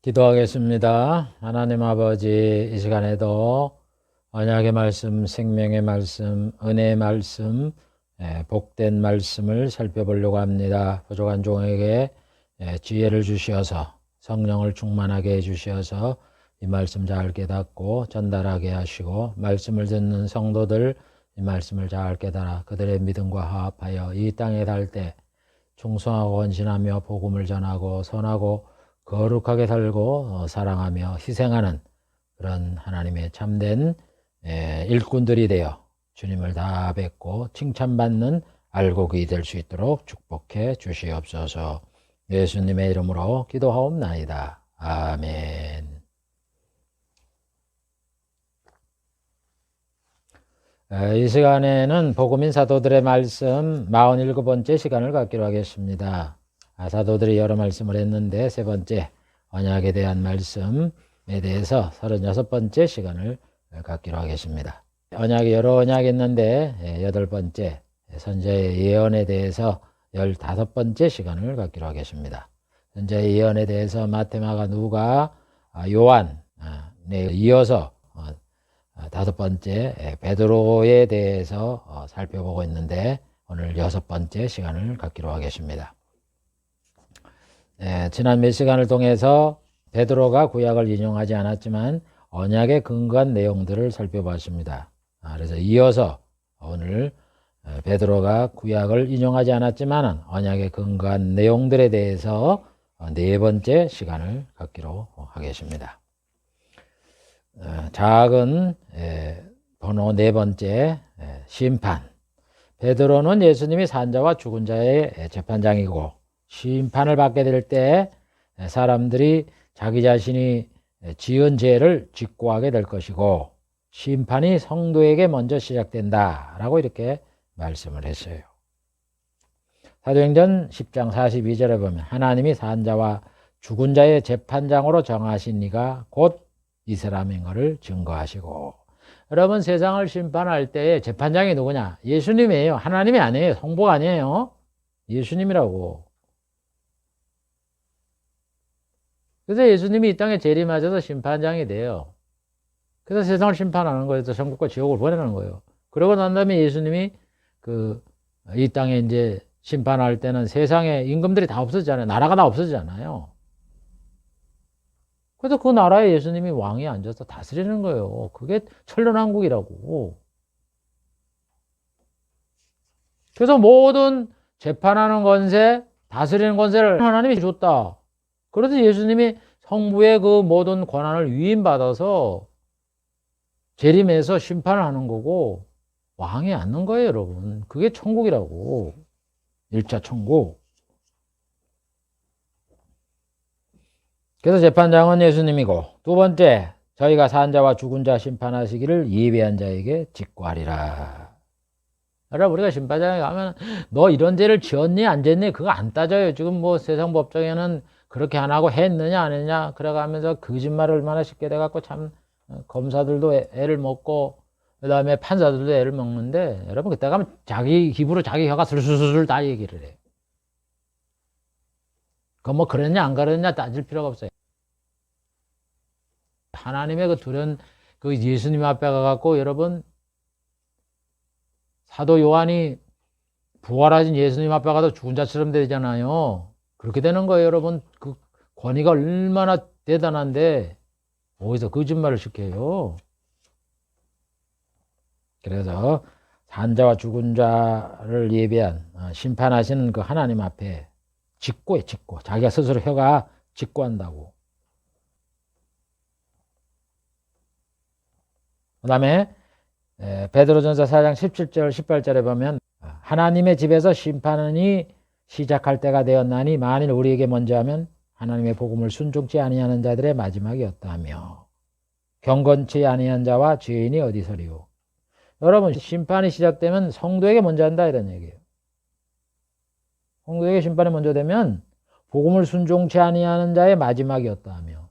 기도하겠습니다. 하나님 아버지, 이 시간에도 언약의 말씀, 생명의 말씀, 은혜의 말씀, 복된 말씀을 살펴보려고 합니다. 부족한 종에게 지혜를 주시어서 성령을 충만하게 해주시어서 이 말씀 잘 깨닫고 전달하게 하시고, 말씀을 듣는 성도들 이 말씀을 잘 깨달아 그들의 믿음과 화합하여 이 땅에 살 때 충성하고 헌신하며 복음을 전하고 선하고 거룩하게 살고 사랑하며 희생하는 그런 하나님의 참된 일꾼들이 되어 주님을 다 뵙고 칭찬받는 알곡이 될 수 있도록 축복해 주시옵소서. 예수님의 이름으로 기도하옵나이다. 아멘. 이 시간에는 복음인 사도들의 말씀 47번째 시간을 갖기로 하겠습니다. 사도들이 여러 말씀을 했는데 세 번째 언약에 대한 말씀에 대해서 36번째 시간을 갖기로 하겠습니다. 언약이 여러 언약이 있는데 8번째 선지자의 예언에 대해서 15번째 시간을 갖기로 하겠습니다. 선지자의 예언에 대해서 마태, 마가, 누가, 요한 이어서 5번째 베드로에 대해서 살펴보고 있는데 오늘 6번째 시간을 갖기로 하겠습니다. 지난 몇 시간을 통해서 베드로가 구약을 인용하지 않았지만 언약에 근거한 내용들을 살펴봤습니다. 그래서 이어서 오늘 베드로가 구약을 인용하지 않았지만 언약에 근거한 내용들에 대해서 4번째 시간을 갖기로 하겠습니다. 작은 번호 4번째 심판. 베드로는 예수님이 산자와 죽은 자의 재판장이고, 심판을 받게 될 때 사람들이 자기 자신이 지은 죄를 직고하게 될 것이고, 심판이 성도에게 먼저 시작된다 라고 이렇게 말씀을 했어요. 사도행전 10장 42절에 보면 하나님이 산자와 죽은 자의 재판장으로 정하신 이가 곧 이 사람인 것을 증거하시고. 여러분, 세상을 심판할 때 재판장이 누구냐? 예수님이에요. 하나님이 아니에요. 성부가 아니에요. 예수님이라고. 그래서 예수님이 이 땅에 재림하셔서 심판장이 돼요. 그래서 세상을 심판하는 거예요. 천국과 지옥을 보내는 거예요. 그러고 난 다음에 예수님이 이 땅에 이제 심판할 때는 세상에 임금들이 다 없어지잖아요. 나라가 다 없어지잖아요. 그래서 그 나라에 예수님이 왕이 앉아서 다스리는 거예요. 그게 천년왕국이라고. 그래서 모든 재판하는 권세, 다스리는 권세를 하나님이 줬다. 그래서 예수님이 성부의 그 모든 권한을 위임받아서 재림해서 심판을 하는 거고 왕이 앉는 거예요, 여러분. 그게 천국이라고. 1차 천국. 그래서 재판장은 예수님이고, 두 번째, 저희가 산자와 죽은 자 심판하시기를 예비한 자에게 직고하리라. 여러분, 우리가 심판장에 가면 너 이런 죄를 지었니 안 지었니 그거 안 따져요. 지금 뭐 세상 법정에는 그렇게 안 하고 했느냐 안 했느냐 그래가면서 거짓말을 얼마나 쉽게 돼갖고 참 검사들도 애를 먹고 그 다음에 판사들도 애를 먹는데, 여러분 그때 가면 자기 입으로 자기 혀가 술술술 다 얘기를 해요. 그 뭐 그랬냐 안 그랬냐 따질 필요가 없어요. 하나님의 그 두려운 그 예수님 앞에 가갖고, 여러분 사도 요한이 부활하신 예수님 앞에 가서 죽은 자처럼 되잖아요. 그렇게 되는 거예요, 여러분. 그 권위가 얼마나 대단한데 어디서 거짓말을 시켜요. 그래서 산자와 죽은 자를 예비한 심판하시는 그 하나님 앞에 직고해, 직고. 자기가 스스로 혀가 직고한다고. 그 다음에 베드로전서 4장 17절 18절에 보면 하나님의 집에서 심판이 시작할 때가 되었나니 만일 우리에게 먼저 하면 하나님의 복음을 순종치 아니하는 자들의 마지막이 어떠하며 경건치 아니한 자와 죄인이 어디서리요. 여러분, 심판이 시작되면 성도에게 먼저 한다 이런 얘기예요. 성도에게 심판이 먼저 되면 복음을 순종치 아니하는 자의 마지막이 어떠하며.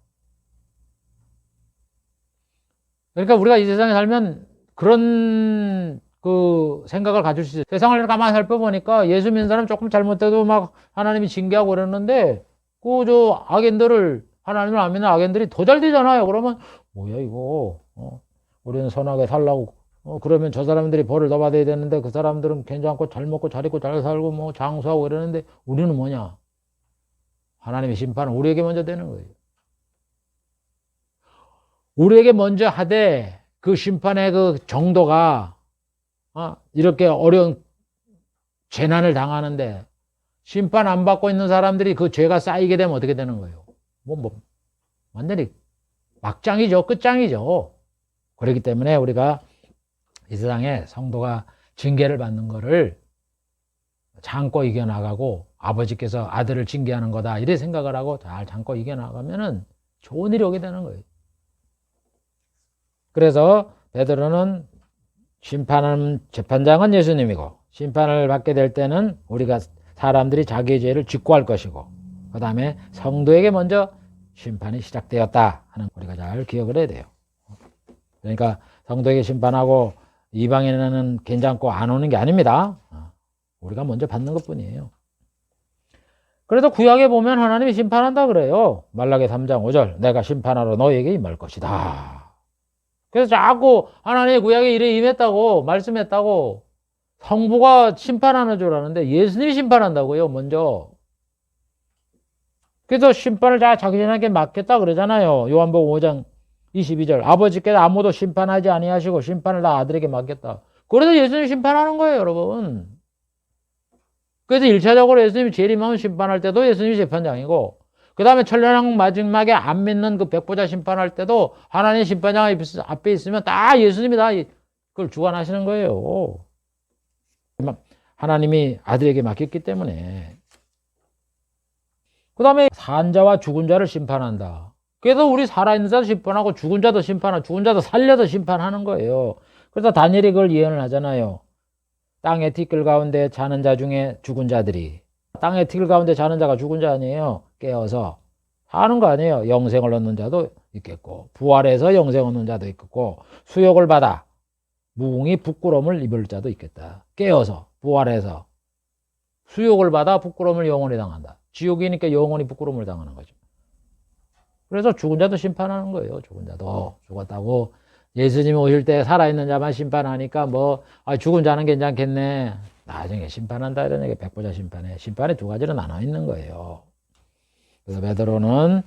그러니까 우리가 이 세상에 살면 그런 그 생각을 가질 수 있어요. 세상을 가만히 살펴보니까 예수 믿는 사람 조금 잘못해도 막 하나님이 징계하고 그러는데 그 저 악인들을 하나님을 안 믿는 악인들이 더 잘 되잖아요. 그러면 뭐야 이거 우리는 선하게 살라고 그러면 저 사람들이 벌을 더 받아야 되는데 그 사람들은 괜찮고 잘 먹고 잘 입고 잘 살고 뭐 장수하고 이러는데 우리는 뭐냐? 하나님의 심판은 우리에게 먼저 되는 거예요. 우리에게 먼저 하되 그 심판의 그 정도가 이렇게 어려운 재난을 당하는데 심판 안 받고 있는 사람들이 그 죄가 쌓이게 되면 어떻게 되는 거예요? 완전히 막장이죠. 끝장이죠. 그렇기 때문에 우리가 이 세상에 성도가 징계를 받는 거를 참고 이겨나가고 아버지께서 아들을 징계하는 거다 이래 생각을 하고 잘 참고 이겨나가면은 좋은 일이 오게 되는 거예요. 그래서 베드로는 심판하는 재판장은 예수님이고 심판을 받게 될 때는 우리가 사람들이 자기의 죄를 직고할 것이고 그 다음에 성도에게 먼저 심판이 시작되었다 하는 우리가 잘 기억을 해야 돼요. 그러니까 성도에게 심판하고 이방인은 괜찮고 안 오는 게 아닙니다. 우리가 먼저 받는 것뿐이에요. 그래도 구약에 보면 하나님이 심판한다 그래요. 말라기 3장 5절 내가 심판하러 너에게 임할 것이다. 그래서 자꾸 하나님의 구약에 이래 임했다고 말씀했다고 성부가 심판하는 줄 아는데 예수님이 심판한다고요. 먼저. 그래서 심판을 다 자기 전에게 맡겼다 그러잖아요. 요한복음 5장 22절 아버지께서 아무도 심판하지 아니하시고 심판을 다 아들에게 맡겼다. 그래서 예수님이 심판하는 거예요. 여러분. 그래서 1차적으로 예수님이 재림하면 심판할 때도 예수님이 재판장이고 그 다음에 천년왕국 마지막에 안 믿는 그 백보자 심판할 때도 하나님 심판장 앞에 있으면 다 예수님이 다 그걸 주관하시는 거예요. 하나님이 아들에게 맡겼기 때문에. 그 다음에 산자와 죽은 자를 심판한다. 그래서 우리 살아있는 자도 심판하고 죽은 자도 심판하고 죽은 자도 살려도 심판하는 거예요. 그래서 다니엘이 그걸 예언을 하잖아요. 땅의 티끌 가운데 자는 자 중에 죽은 자들이 땅의 티끌 가운데 자는 자가 죽은 자 아니에요. 깨어서 사는 거 아니에요. 영생을 얻는 자도 있겠고 부활해서 영생 얻는 자도 있겠고 수욕을 받아 무궁히 부끄러움을 입을 자도 있겠다. 깨어서 부활해서 수욕을 받아 부끄러움을 영원히 당한다. 지옥이니까 영원히 부끄러움을 당하는 거죠. 그래서 죽은 자도 심판하는 거예요. 죽은 자도 죽었다고 예수님이 오실 때 살아있는 자만 심판하니까 죽은 자는 괜찮겠네. 나중에 심판한다 이런 얘기 백보자 심판에. 심판에 두 가지로 나눠 있는 거예요. 그래서 베드로는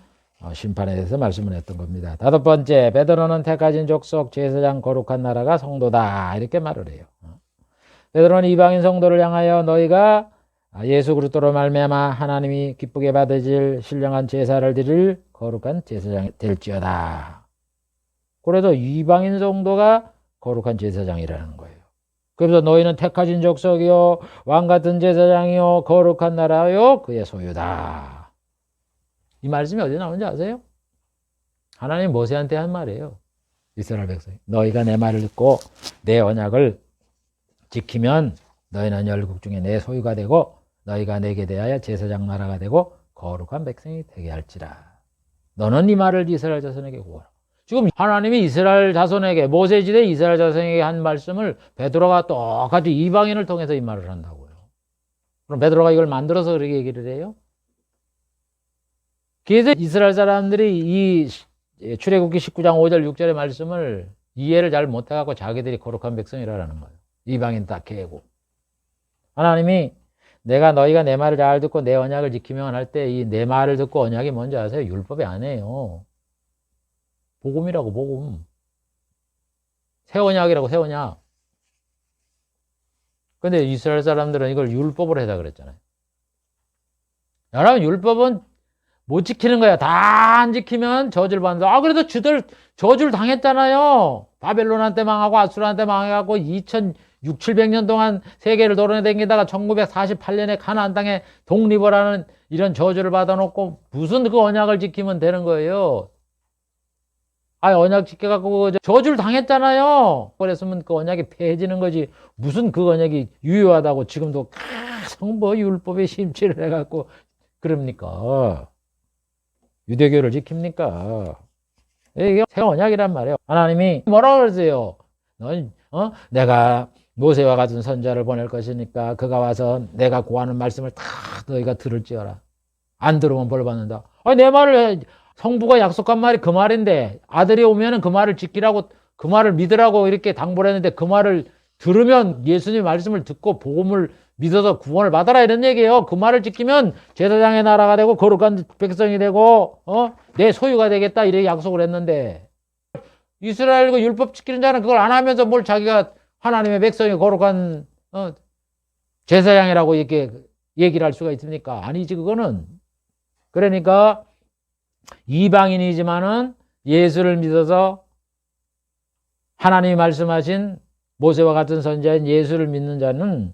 심판에 대해서 말씀을 했던 겁니다. 다섯 번째, 베드로는 택하신 족속 제사장 거룩한 나라가 성도다 이렇게 말을 해요. 베드로는 이방인 성도를 향하여 너희가 예수 그리스도로 말미암아 하나님이 기쁘게 받으실 신령한 제사를 드릴 거룩한 제사장이 될지어다. 그래서 이방인 성도가 거룩한 제사장이라는 거예요. 그래서 너희는 택하신 족속이요 왕같은 제사장이요 거룩한 나라요 그의 소유다. 이 말씀이 어디 나오는지 아세요? 하나님 모세한테 한 말이에요. 이스라엘 백성 너희가 내 말을 듣고 내 언약을 지키면 너희는 열국 중에 내 소유가 되고 너희가 내게 대하여 제사장 나라가 되고 거룩한 백성이 되게 할지라. 너는 이 말을 이스라엘 자손에게 구하라. 지금 하나님이 이스라엘 자손에게 모세시대 이스라엘 자손에게 한 말씀을 베드로가 똑같이 이방인을 통해서 이 말을 한다고요. 그럼 베드로가 이걸 만들어서 그렇게 얘기를 해요? 그래서 이스라엘 사람들이 이 출애굽기 19장 5절 6절의 말씀을 이해를 잘 못해갖고 자기들이 거룩한 백성이라는 거예요. 이방인 딱 개고. 하나님이 내가 너희가 내 말을 잘 듣고 내 언약을 지키면 할 때 이 내 말을 듣고 언약이 뭔지 아세요? 율법이 아니에요. 복음이라고 복음. 새 언약이라고 새 언약. 근데 이스라엘 사람들은 이걸 율법으로 해다 그랬잖아요. 여러분 율법은 못 지키는 거야. 다 안 지키면 저주를 받는다. 그래도 주들 저주를 당했잖아요. 바벨론한테 망하고 아수르한테 망해갖고 2600~700년 동안 세계를 돌아다니다가 1948년에 가나안 땅에 독립을 하는 이런 저주를 받아놓고 무슨 그 언약을 지키면 되는 거예요. 언약 지켜갖고 저주를 당했잖아요. 그랬으면 그 언약이 폐해지는 거지. 무슨 그 언약이 유효하다고 지금도 성부 율법에 심취를 해갖고 그럽니까? 유대교를 지킵니까? 이게 새 언약이란 말이에요. 하나님이 뭐라고 그러세요? 내가 모세와 같은 선자를 보낼 것이니까 그가 와서 내가 고하는 말씀을 다 너희가 들을지어라. 안 들으면 벌 받는다. 내 말을 성부가 약속한 말이 그 말인데 아들이 오면은 그 말을 지키라고 그 말을 믿으라고 이렇게 당부를 했는데 그 말을 들으면 예수님 말씀을 듣고 복음을 믿어서 구원을 받아라 이런 얘기예요. 그 말을 지키면 제사장의 나라가 되고 거룩한 백성이 되고 내 소유가 되겠다 이렇게 약속을 했는데 이스라엘과 율법 지키는 자는 그걸 안 하면서 뭘 자기가 하나님의 백성이 거룩한 제사장이라고 이렇게 얘기를 할 수가 있습니까? 아니지 그거는. 그러니까 이방인이지만은 예수를 믿어서 하나님이 말씀하신 모세와 같은 선지자인 예수를 믿는 자는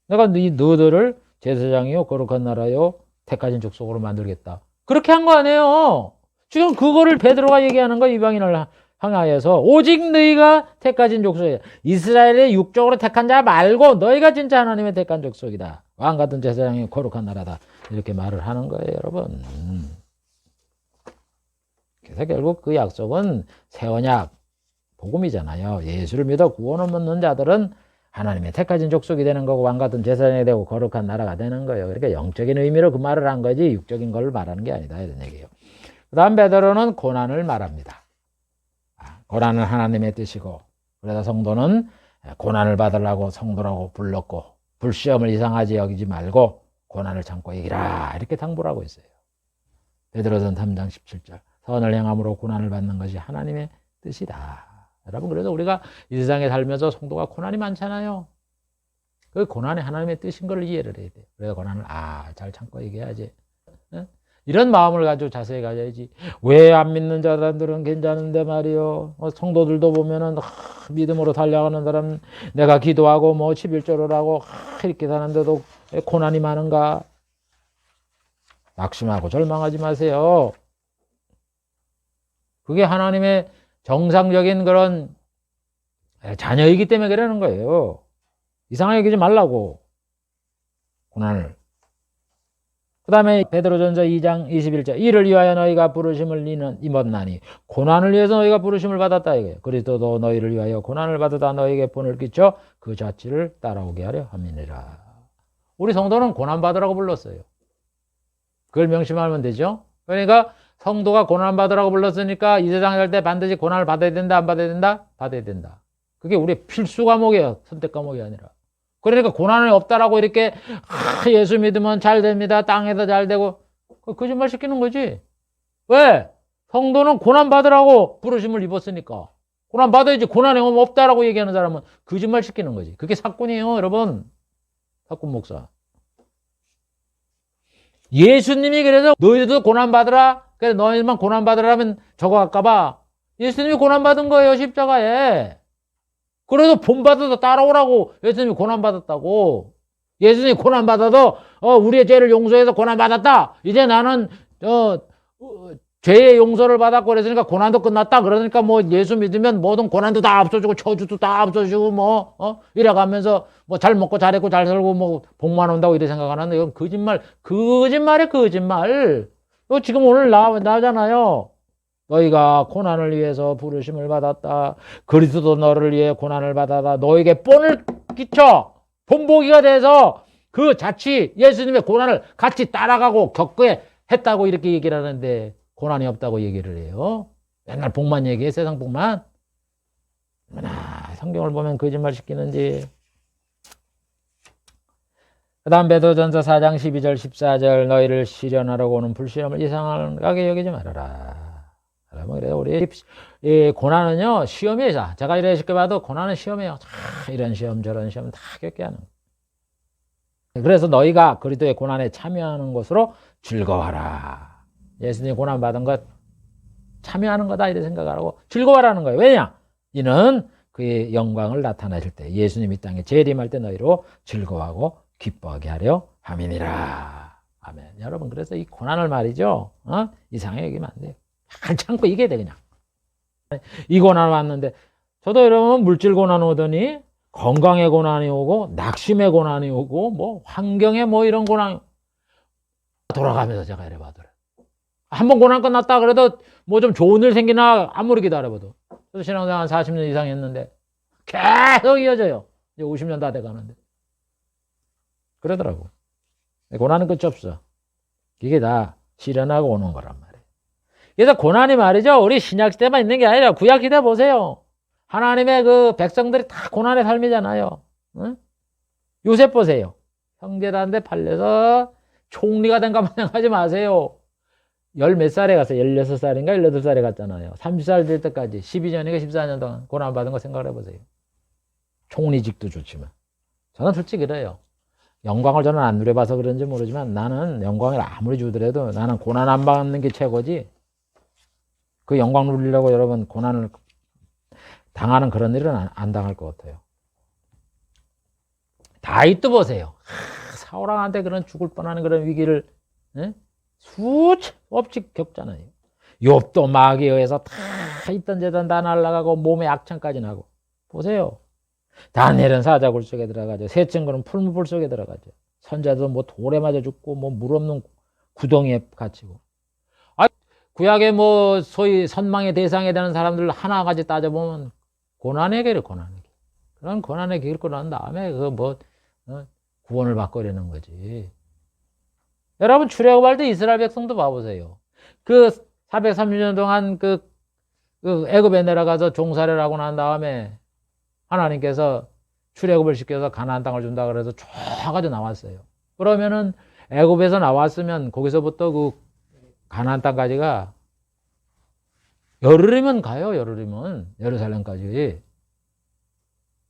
내가 너희들을 제사장이요 거룩한 나라요 택하신 족속으로 만들겠다. 그렇게 한 거 아니에요. 지금 그거를 베드로가 얘기하는 거 이방인을 향하여서 오직 너희가 택하신 족속이다. 이스라엘의 육적으로 택한 자 말고 너희가 진짜 하나님의 택한 족속이다. 왕 같은 제사장이 거룩한 나라다. 이렇게 말을 하는 거예요, 여러분. 그래서 결국 그 약속은 새 언약 복음이잖아요. 예수를 믿어 구원을 얻는 자들은 하나님의 택하신 족속이 되는 거고 왕 같은 제사장이 되고 거룩한 나라가 되는 거예요. 그러니까 영적인 의미로 그 말을 한 거지 육적인 걸 말하는 게 아니다 이런 얘기예요. 그 다음 베드로는 고난을 말합니다. 고난은 하나님의 뜻이고 그래서 성도는 고난을 받으려고 성도라고 불렀고 불시험을 이상하지 여기지 말고 고난을 참고 이기라 이렇게 당부를 하고 있어요. 베드로전 3장 17절 선을 행함으로 고난을 받는 것이 하나님의 뜻이다. 여러분 그래서 우리가 이 세상에 살면서 성도가 고난이 많잖아요. 그 고난이 하나님의 뜻인 걸 이해를 해야 돼요. 그래서 고난을 잘 참고 이겨야지. 이런 마음을 가지고 자세히 가져야지. 왜 안 믿는 사람들은 괜찮은데 말이요. 성도들도 보면은 믿음으로 달려가는 사람 내가 기도하고 뭐 11조를 하고 이렇게 사는데도 왜 고난이 많은가? 낙심하고 절망하지 마세요. 그게 하나님의 정상적인 그런 자녀이기 때문에 그러는 거예요. 이상하게 여기지 말라고. 고난을. 그 다음에 베드로전서 2장 21절 이를 위하여 너희가 부르심을 입었나니 고난을 위해서 너희가 부르심을 받았다 이거예요. 그리스도도 너희를 위하여 고난을 받으다 너희에게 본을 끼쳐 그 자취를 따라오게 하려 함이니라. 우리 성도는 고난 받으라고 불렀어요. 그걸 명심하면 되죠. 그러니까 성도가 고난 받으라고 불렀으니까 이 세상에 살 때 반드시 고난을 받아야 된다 안 받아야 된다? 받아야 된다. 그게 우리의 필수 과목이에요. 선택 과목이 아니라. 그러니까 고난이 없다라고 이렇게 예수 믿으면 잘 됩니다. 땅에서 잘 되고 거짓말 시키는 거지. 왜? 성도는 고난 받으라고 부르심을 입었으니까. 고난 받아야지. 고난이 없다라고 얘기하는 사람은 거짓말 시키는 거지. 그게 사건이에요, 여러분. 사건 목사. 예수님이 그래서 너희들도 고난 받으라. 그래 너희만 고난 받으라면 저거 할까봐. 예수님이 고난 받은 거예요, 십자가에. 그래도 본받아서 따라오라고 예수님이 고난받았다고. 예수님이 고난받아도 우리의 죄를 용서해서 고난받았다. 이제 나는 죄의 용서를 받았고 그랬으니까 고난도 끝났다. 그러니까 뭐 예수 믿으면 모든 고난도 다 없어지고 저주도 다 없어지고 뭐 이래가면서 뭐 잘 먹고 잘했고 잘 살고 뭐 복만 온다고 이렇게 생각하는데 이건 거짓말에 거짓말. 이거 지금 오늘 나오잖아요. 너희가 고난을 위해서 부르심을 받았다. 그리스도 너를 위해 고난을 받아다 너에게 본을 끼쳐 본보기가 돼서 그 자취 예수님의 고난을 같이 따라가고 겪게 했다고 이렇게 얘기를 하는데 고난이 없다고 얘기를 해요. 맨날 복만 얘기해. 세상 복만. 얼마나 성경을 보면 거짓말 시키는지. 그 다음 베드로전서 4장 12절 14절 너희를 시련하려고 오는 불시험을 이상하게 여기지 말아라. 그래서 우리 고난은요 시험이에요. 제가 이렇게 봐도 고난은 시험이에요. 이런 시험 저런 시험 다 겪게 하는 거예요. 그래서 너희가 그리스도의 고난에 참여하는 것으로 즐거워하라. 예수님이 고난 받은 것 참여하는 거다 이렇게 생각하라고 즐거워하라는 거예요. 왜냐? 이는 그의 영광을 나타내실 때 예수님 이 땅에 재림할 때 너희로 즐거워하고 기뻐하게 하려 함이니라. 아멘. 여러분 그래서 이 고난을 말이죠. 이상하게 여기면 안 돼요. 잘 참고 이겨야 돼 그냥. 이 고난 왔는데 저도 여러분 물질 고난 오더니 건강의 고난이 오고 낙심의 고난이 오고 뭐 환경의 뭐 이런 고난이 돌아가면서 제가 이래 봐더래. 한번 고난 끝났다 그래도 뭐 좀 좋은 일 생기나 아무리 기다려봐도 저도 신앙생활 한 40년 이상 했는데 계속 이어져요. 이제 50년 다 돼가는데 그러더라고. 고난은 끝이 없어. 이게 다 시련하고 오는 거란 말이에요. 그래서 고난이 말이죠. 우리 신약 시대만 있는 게 아니라 구약 시대 보세요. 하나님의 그 백성들이 다 고난의 삶이잖아요. 응? 요셉 보세요. 형제들한테 팔려서 총리가 된가 생각하지 마세요. 열 몇 살에 갔어요. 16살인가 18살에 갔잖아요. 30살 될 때까지 12년인가 14년 동안 고난받은 거 생각을 해보세요. 총리직도 좋지만. 저는 솔직히 그래요. 영광을 저는 안 누려봐서 그런지 모르지만 나는 영광을 아무리 주더라도 나는 고난 안 받는 게 최고지. 그 영광 누리려고 여러분 고난을 당하는 그런 일은 안 당할 것 같아요. 다윗도 보세요. 사울왕한테 그런 죽을 뻔하는 그런 위기를 수없이 겪잖아요. 욥도 마귀에 의해서 다 있던 재단 다 날아가고 몸에 악창까지 나고. 보세요. 다니엘은 사자굴 속에 들어가죠. 새 친구는 풀무불 속에 들어가죠. 선자도 뭐 돌에 맞아 죽고 뭐 물 없는 구덩이에 갇히고. 구약의 뭐 소위 선망의 대상이 되는 사람들 하나까지 따져보면 고난의 길을 고난의 길. 그런 고난의 길을 끌어난 다음에 구원을 받고 이러는 거지. 여러분 출애굽할 때 이스라엘 백성도 봐보세요. 그 430년 동안 그 애굽에 내려가서 종살이를 하고 난 다음에 하나님께서 출애굽을 시켜서 가나안 땅을 준다 그래서 쭉 가지고 나왔어요. 그러면은 애굽에서 나왔으면 거기서부터 그 가나안 땅까지가 열흘이면 가요. 열흘이면 예루살렘까지.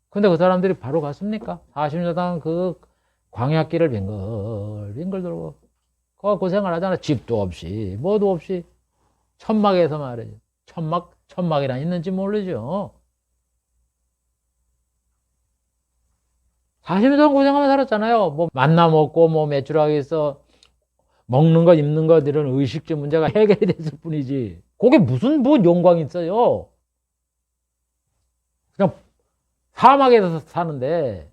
근데 그 사람들이 바로 갔습니까? 40년 동안 그 광야길을 빙글빙글 돌고 고생을 하잖아. 집도 없이 뭐도 없이 천막에서 말이죠. 천막이란 있는지 모르죠. 40년 동안 고생하며 살았잖아요. 뭐 만나 먹고 뭐 매출하기 있어 먹는 것 입는 것 이런 의식주 문제가 해결이 됐을 뿐이지. 그게 무슨 뭐 영광이 있어요. 그냥 사막에서 사는데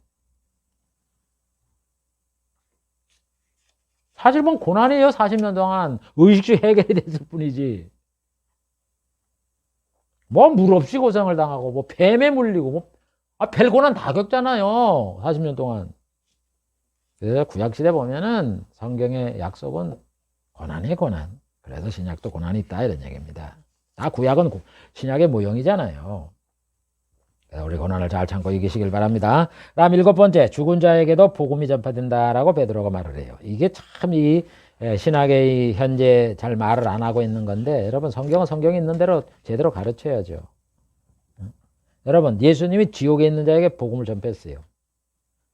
사실 뭐 고난이에요. 40년 동안 의식주 해결이 됐을 뿐이지. 뭐 물 없이 고생을 당하고 뭐 뱀에 물리고 뭐 별 고난 다 겪잖아요. 40년 동안. 그래서 구약시대 보면은 성경의 약속은 고난이 고난. 그래서 신약도 고난이 있다 이런 얘기입니다. 다 구약은 신약의 모형이잖아요. 그래서 우리 고난을 잘 참고 이기시길 바랍니다. 다음 7번째, 죽은 자에게도 복음이 전파된다라고 베드로가 말을 해요. 이게 참 이 신학의 현재 잘 말을 안 하고 있는 건데 여러분 성경은 성경이 있는 대로 제대로 가르쳐야죠. 여러분 예수님이 지옥에 있는 자에게 복음을 전파했어요.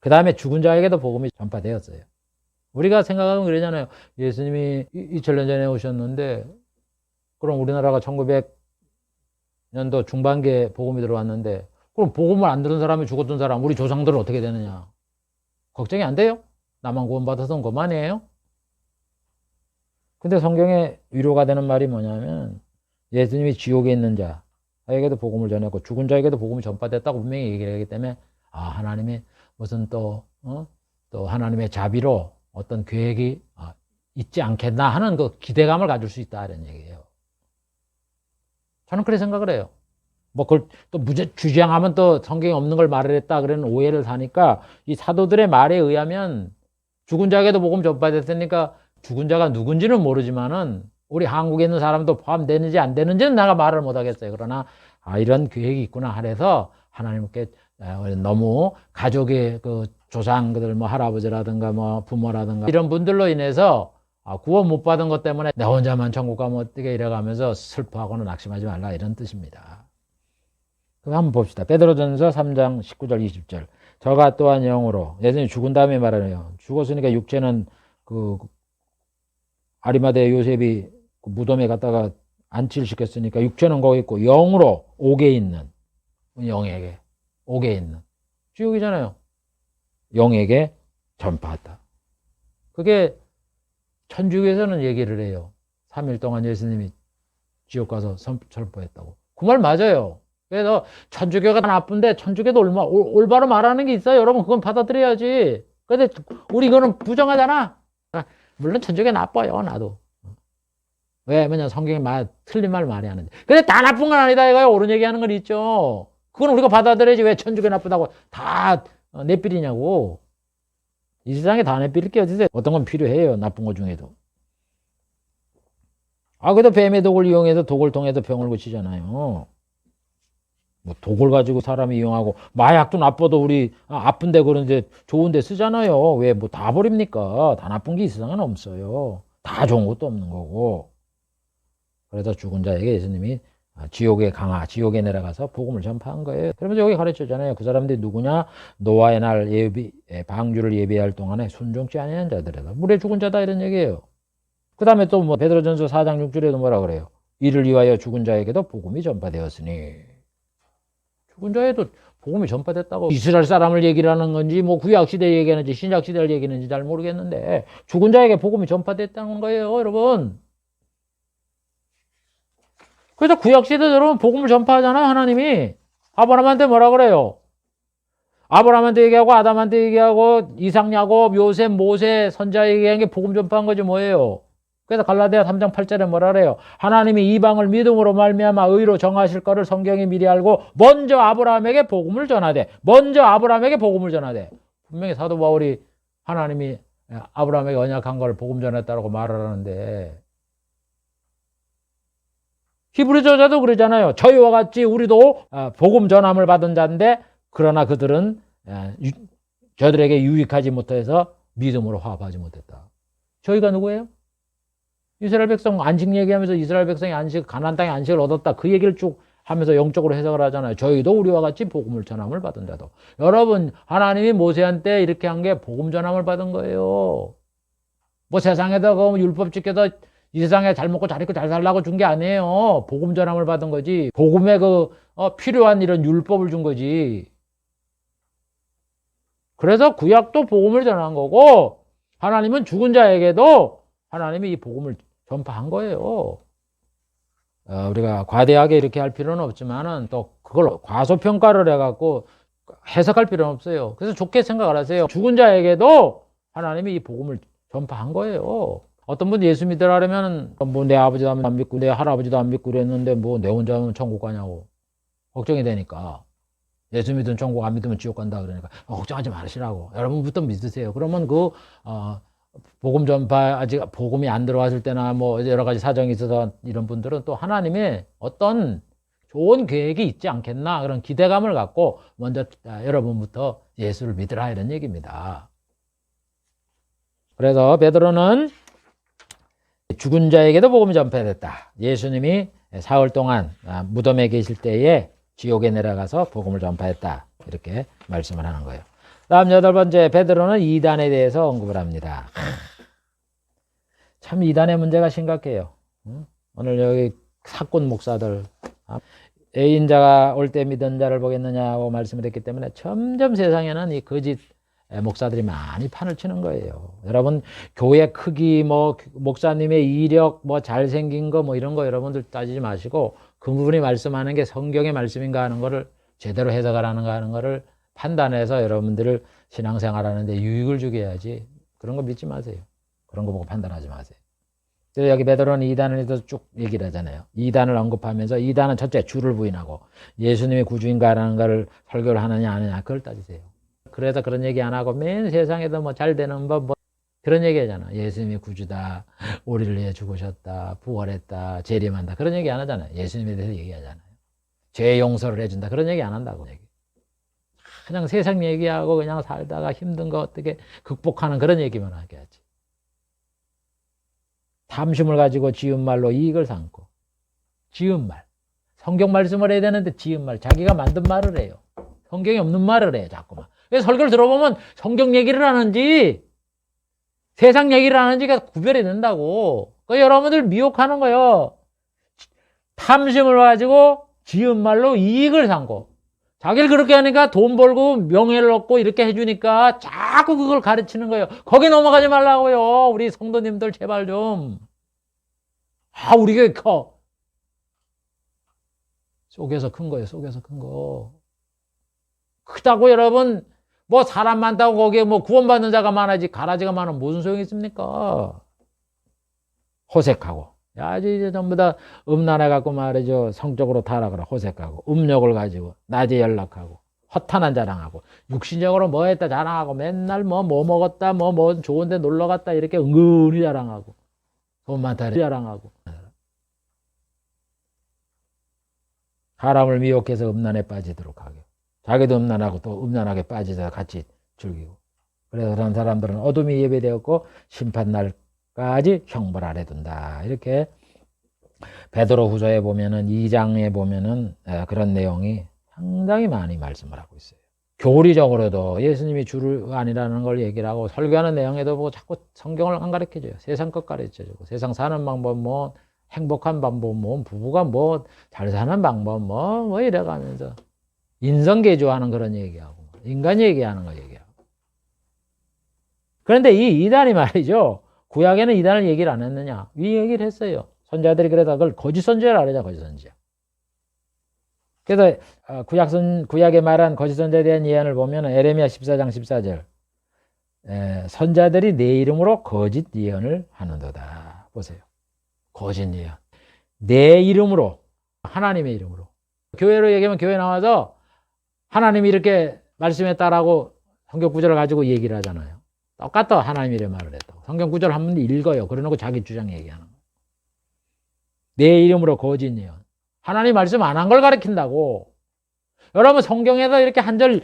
그 다음에 죽은 자에게도 복음이 전파되었어요. 우리가 생각하면 그러잖아요. 예수님이 2000년 전에 오셨는데 그럼 우리나라가 1900년도 중반기에 복음이 들어왔는데 그럼 복음을 안 들은 사람이 죽었던 사람 우리 조상들은 어떻게 되느냐. 걱정이 안 돼요? 나만 구원받아서는 그만이에요? 근데 성경에 위로가 되는 말이 뭐냐면 예수님이 지옥에 있는 자에게도 복음을 전했고 죽은 자에게도 복음이 전파됐다고 분명히 얘기를 하기 때문에 하나님이 무슨 또 하나님의 자비로 어떤 계획이 있지 않겠나 하는 그 기대감을 가질 수 있다 이런 얘기예요. 저는 그렇게 생각을 해요. 뭐 그걸 또 주장하면 또 성경에 없는 걸 말을 했다 그러는 오해를 사니까 이 사도들의 말에 의하면 죽은 자에게도 복음 전파됐으니까 죽은 자가 누군지는 모르지만은 우리 한국에 있는 사람도 포함되는지 안 되는지는 내가 말을 못 하겠어요. 그러나 이런 계획이 있구나 하래서 하나님께 너무 가족의 그 조상들 뭐 할아버지라든가 뭐 부모라든가 이런 분들로 인해서 구원 못 받은 것 때문에 내 혼자만 천국 가면 어떻게 이래가면서 슬퍼하고는 낙심하지 말라 이런 뜻입니다. 그럼 한번 봅시다. 베드로전서 3장 19절 20절 저가 또한 영으로 예수님이 죽은 다음에 말하네요. 죽었으니까 육체는 그 아리마대 요셉이 그 무덤에 갔다가 안치를 시켰으니까 육체는 거기 있고 영으로 옥에 있는 영에게 옥에 있는 지옥이잖아요. 영에게 전파했다. 그게 천주교에서는 얘기를 해요. 3일 동안 예수님이 지옥 가서 선포했다고. 그 말 맞아요. 그래서 천주교가 나쁜데 천주교도 올바로 말하는 게 있어요. 여러분 그건 받아들여야지. 근데 우리 이거는 부정하잖아. 물론 천주교 나빠요. 나도. 왜냐면 성경이 틀린 말 많이 하는데. 근데 다 나쁜 건 아니다 이거요. 옳은 얘기하는 건 있죠. 그건 우리가 받아들여야지. 왜 천주교 나쁘다고 다 내삘이냐고. 이 세상에 다 내삘일 게 어디 있어요. 어떤 건 필요해요. 나쁜 것 중에도. 그래도 뱀의 독을 이용해서 독을 통해서 병을 고치잖아요. 뭐 독을 가지고 사람이 이용하고, 마약도 나빠도 우리 아픈데 그런데 좋은데 쓰잖아요. 왜 뭐 다 버립니까? 다 나쁜 게 이 세상에는 없어요. 다 좋은 것도 없는 거고. 그래서 죽은 자에게 예수님이 지옥에 내려가서 복음을 전파한 거예요. 그러면서 여기 가르쳐잖아요. 그 사람들이 누구냐? 노아의 날 방주를 예비할 동안에 순종치 아니한 자들이다. 물에 죽은 자다 이런 얘기예요. 그 다음에 또 뭐 베드로전서 4장 6절에도 뭐라 그래요? 이를 위하여 죽은 자에게도 복음이 전파되었으니. 죽은 자에도 복음이 전파됐다고. 이스라엘 사람을 얘기를 하는 건지 뭐 구약시대 얘기하는지 신약시대를 얘기하는지 잘 모르겠는데 죽은 자에게 복음이 전파됐다는 거예요, 여러분. 그래서 구약시대 여러분 복음을 전파하잖아요, 하나님이. 아브라함한테 뭐라 그래요? 아브라함한테 얘기하고 아담한테 얘기하고 이삭, 야곱, 요셉, 모세 선자 얘기한 게 복음 전파한 거지 뭐예요? 그래서 갈라디아 3장 8절에 뭐라 그래요? 하나님이 이방을 믿음으로 말미암아 의로 정하실 거를 성경이 미리 알고 먼저 아브라함에게 복음을 전하되. 분명히 사도 바울이 하나님이 아브라함에게 언약한 걸 복음 전했다고 말하는데, 히브리 저자도 그러잖아요. 저희와 같이 우리도 복음 전함을 받은 자인데 그러나 그들은 저들에게 유익하지 못해서 믿음으로 화합하지 못했다. 저희가 누구예요? 이스라엘 백성 안식 얘기하면서 이스라엘 백성이 가나안 땅의 안식을 얻었다. 그 얘기를 쭉 하면서 영적으로 해석을 하잖아요. 저희도 우리와 같이 복음을 전함을 받은 자도. 여러분, 하나님이 모세한테 이렇게 한 게 복음 전함을 받은 거예요. 뭐 세상에다가 율법 지켜서 이 세상에 잘 먹고 잘 입고 잘 살라고 준 게 아니에요. 복음 전함을 받은 거지. 복음에 필요한 이런 율법을 준 거지. 그래서 구약도 복음을 전한 거고, 하나님은 죽은 자에게도 하나님이 이 복음을 전파한 거예요. 우리가 과대하게 이렇게 할 필요는 없지만은 또 그걸 과소평가를 해갖고 해석할 필요는 없어요. 그래서 좋게 생각을 하세요. 죽은 자에게도 하나님이 이 복음을 전파한 거예요. 어떤 분 예수 믿으라 그러면 뭐 내 아버지도 안 믿고 내 할아버지도 안 믿고 그랬는데 뭐 내 혼자면 천국 가냐고 걱정이 되니까. 예수 믿으면 천국, 안 믿으면 지옥 간다 그러니까 걱정하지 마시라고. 여러분부터 믿으세요. 그러면 복음 전파, 아직 복음이 안 들어왔을 때나 뭐 여러 가지 사정이 있어서 이런 분들은 또 하나님의 어떤 좋은 계획이 있지 않겠나 그런 기대감을 갖고 먼저 여러분부터 예수를 믿으라 이런 얘기입니다. 그래서 베드로는 죽은 자에게도 복음이 전파됐다. 예수님이 사흘 동안 무덤에 계실 때에 지옥에 내려가서 복음을 전파했다. 이렇게 말씀을 하는 거예요. 다음 8번째, 베드로는 이단에 대해서 언급을 합니다. 참 이단의 문제가 심각해요. 오늘 여기 사꾼 목사들, 애인자가 올 때 믿은 자를 보겠느냐고 말씀을 했기 때문에 점점 세상에는 이 거짓 목사들이 많이 판을 치는 거예요. 여러분, 교회 크기, 목사님의 이력, 잘생긴 거, 이런 거 여러분들 따지지 마시고, 그분이 말씀하는 게 성경의 말씀인가 하는 거를 제대로 해석하는가 하는 거를 판단해서 여러분들을 신앙생활 하는데 유익을 주게 해야지. 그런 거 믿지 마세요. 그런 거 보고 판단하지 마세요. 그래서 여기 베드로는 이단에 대해서 쭉 얘기를 하잖아요. 이단을 언급하면서 이단은 첫째 주를 부인하고 예수님이 구주인가라는 걸 설교를 하느냐 안 하느냐 그걸 따지세요. 그래서 그런 얘기 안 하고 맨 세상에도 잘 되는 법 그런 얘기 하잖아. 예수님이 구주다, 우리를 위해 죽으셨다, 부활했다, 재림한다 그런 얘기 안 하잖아요. 예수님에 대해서 얘기하잖아요. 죄 용서를 해준다 그런 얘기 안 한다고. 그냥 세상 얘기하고 그냥 살다가 힘든 거 어떻게 극복하는 그런 얘기만 하게 하지. 탐심을 가지고 지은 말로 이익을 삼고. 지은 말. 성경 말씀을 해야 되는데 지은 말. 자기가 만든 말을 해요. 성경이 없는 말을 해요, 자꾸만. 그래서 설교를 들어보면 성경 얘기를 하는지 세상 얘기를 하는지가 구별이 된다고. 그러니까 여러분들 미혹하는 거예요. 탐심을 가지고 지은 말로 이익을 삼고. 자기를 그렇게 하니까 돈 벌고 명예를 얻고 이렇게 해주니까 자꾸 그걸 가르치는 거예요. 거기 넘어가지 말라고요. 우리 성도님들 제발 좀. 우리 교회 커. 속에서 큰 거예요. 속에서 큰 거. 크다고 여러분 사람 많다고 거기에 구원받는 자가 많아지 가라지가 많으면 무슨 소용이 있습니까? 호색하고. 이제 전부 다 음란해 갖고 말이죠. 성적으로 타락을 호색하고 음욕을 가지고 낮에 연락하고 허탄한 자랑하고 육신적으로 뭐 했다 자랑하고 맨날 뭐 먹었다 뭐 좋은 데 놀러 갔다 이렇게 은근히 자랑하고 돈 많다 자랑하고 사람을 미혹해서 음란에 빠지도록 하게. 자기도 음란하고 또 음란하게 빠지서 같이 즐기고. 그래서 그런 사람들은 어둠이 예배되었고 심판날까지 형벌 아래 둔다. 이렇게 베드로 후서에 보면은 2장에 보면은 그런 내용이 상당히 많이 말씀을 하고 있어요. 교리적으로도 예수님이 주를 아니라는 걸 얘기를 하고 설교하는 내용에도 뭐 자꾸 성경을 안 가르쳐줘요. 세상 것 가르쳐주고 세상 사는 방법 뭐 행복한 방법 뭐 부부가 뭐 잘 사는 방법 뭐 이래가면서 인성개조하는 그런 얘기하고 인간 얘기하는 거 얘기하고. 그런데 이 이단이 말이죠. 구약에는 이단을 얘기를 안 했느냐? 이 얘기를 했어요. 선자들이 그래서 그걸 거짓 선지자라 그러죠. 거짓 선지자. 그래서 구약에 말한 거짓 선지자에 대한 예언을 보면 에레미야 14장 14절 선자들이 내 이름으로 거짓 예언을 하는도다. 보세요. 거짓 예언. 내 이름으로 하나님의 이름으로. 교회로 얘기하면 교회 나와서 하나님이 이렇게 말씀했다라고 성경 구절을 가지고 얘기를 하잖아요. 똑같다. 하나님이 이렇게 말을 했다고. 성경 구절 한 번 읽어요. 그러놓고 자기 주장 얘기하는 거예요. 내 이름으로 거짓 예언. 하나님 말씀 안 한 걸 가르친다고. 여러분 성경에서 이렇게 한 절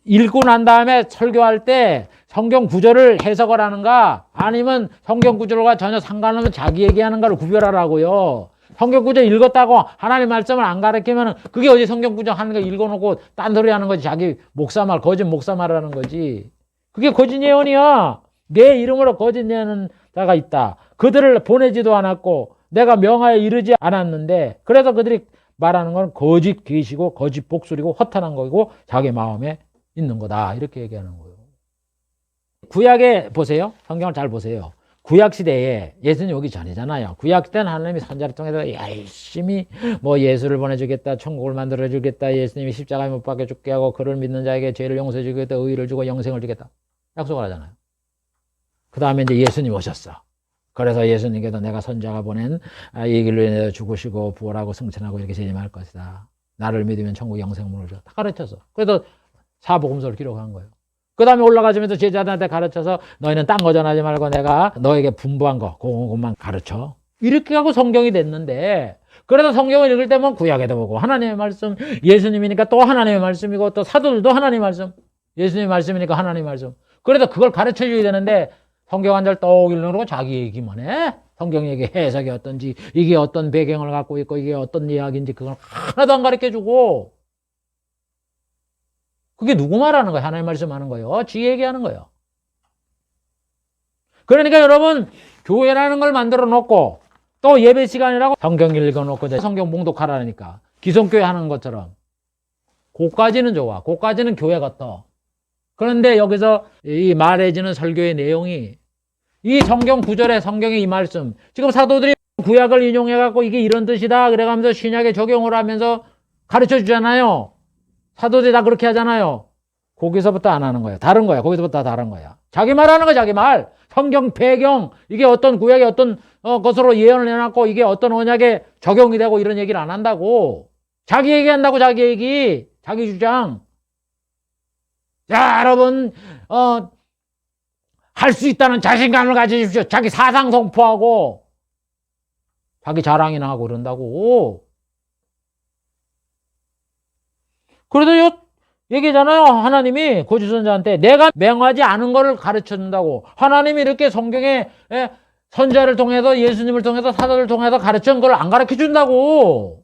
읽고 난 다음에 설교할 때 성경 구절을 해석을 하는가 아니면 성경 구절과 전혀 상관없는 자기 얘기하는 걸 구별하라고요. 성경 구절 읽었다고 하나님 말씀을 안 가르치면 그게 어디 성경 구절 하는 거 읽어놓고 딴 소리 하는 거지. 자기 목사말 거짓 목사말하는 거지. 그게 거짓 예언이야. 내 이름으로 거짓 예언은 자가 있다. 그들을 보내지도 않았고 내가 명하여 이르지 않았는데 그래서 그들이 말하는 건 거짓 계시고 거짓 복술이고 허탄한 거고 자기 마음에 있는 거다. 이렇게 얘기하는 거예요. 구약에 보세요. 성경을 잘 보세요. 구약 시대에 예수님 오기 전이잖아요. 구약 시대는 하나님이 선자를 통해서 열심히 뭐 예수를 보내주겠다, 천국을 만들어주겠다, 예수님이 십자가에 못 박혀 죽게 하고 그를 믿는 자에게 죄를 용서해 주겠다, 의를 주고 영생을 주겠다. 약속을 하잖아요. 그 다음에 이제 예수님 오셨어. 그래서 예수님께도 내가 선자가 보낸 이 길로 인해서 죽으시고 부활하고 승천하고 이렇게 재림할 것이다. 나를 믿으면 천국 영생문을 줘. 다 가르쳤어. 그래서 사복음서를 기록한 거예요. 그 다음에 올라가시면서 제자들한테 가르쳐서 너희는 딴 거 전하지 말고 내가 너에게 분부한 거 그것만 가르쳐. 이렇게 하고 성경이 됐는데 그래서 성경을 읽을 때면 구약에도 보고 하나님의 말씀, 예수님이니까 또 하나님의 말씀이고 또 사도들도 하나님의 말씀, 예수님의 말씀이니까 하나님의 말씀. 그래서 그걸 가르쳐 줘야 되는데 성경 한 절 떡 읽으려고 자기 얘기만 해. 성경 얘기 해석이 어떤지 이게 어떤 배경을 갖고 있고 이게 어떤 이야기인지 그걸 하나도 안 가르쳐 주고 그게 누구 말하는 거예요? 하나님 말씀하는 거예요? 지 얘기하는 거예요. 그러니까 여러분 교회라는 걸 만들어 놓고 또 예배 시간이라고 성경 읽어 놓고 성경 봉독하라니까 기성교회 하는 것처럼 그까지는 좋아. 그까지는 교회 같아. 그런데 여기서 이 말해지는 설교의 내용이 이 성경 구절에 성경의 이 말씀 지금 사도들이 구약을 인용해 갖고 이게 이런 뜻이다 그래가면서 신약에 적용을 하면서 가르쳐 주잖아요. 사도들이 다 그렇게 하잖아요. 거기서부터 안 하는 거예요. 다른 거야. 거기서부터 다른 거야. 자기 말하는 거 자기 말. 성경 배경 이게 어떤 구약의 어떤 것으로 예언을 해놨고 이게 어떤 언약에 적용이 되고 이런 얘기를 안 한다고. 자기 얘기한다고 자기 얘기. 자기 주장. 자 여러분 할 수 있다는 자신감을 가지십시오. 자기 사상 선포하고 자기 자랑이나 하고 그런다고. 그래도 얘기잖아요. 하나님이 거짓 선자한테 내가 명하지 않은 거를 가르쳐 준다고. 하나님이 이렇게 성경에 선자를 통해서 예수님을 통해서 사도를 통해서 가르쳐 준 걸 안 가르쳐 준다고.